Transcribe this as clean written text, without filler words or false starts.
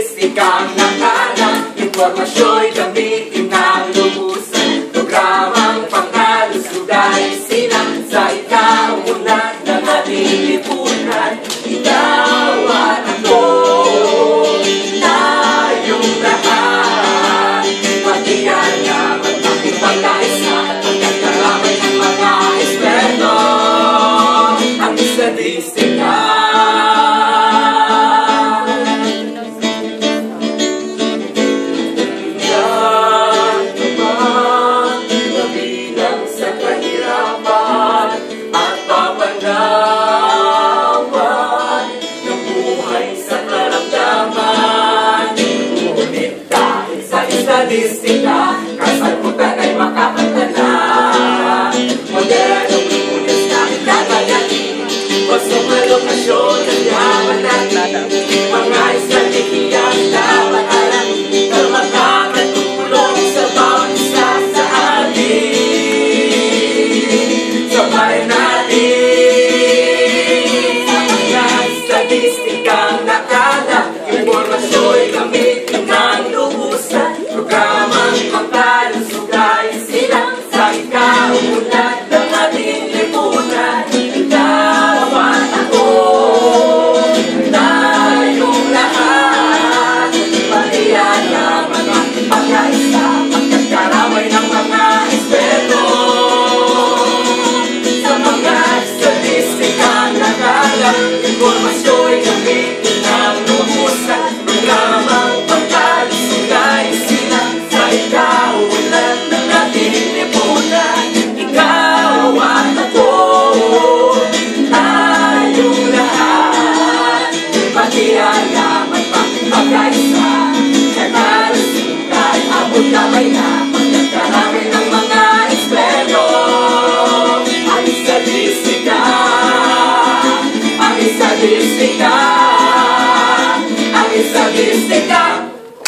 Statistikang nakala, impormasyo'y gamitin ng lubusan. Programang panghalusugay silang sa ikaunat ng ating lipunan. Ikaw at ako, tayong lahat, magtiyaga at makipag-kaisa, pagkakaramay ng mga eksperto, ang statistika. Statistika, kasagutan ay makakatala. Modernong lunas na ikagagaling, pasok na lokasyon ng yaman natin. Mga estrategiya dapat alamin na makakatulong sa bawat isa sa atin. Sabayan natin sa mga statistikang nakala, impormasyo'y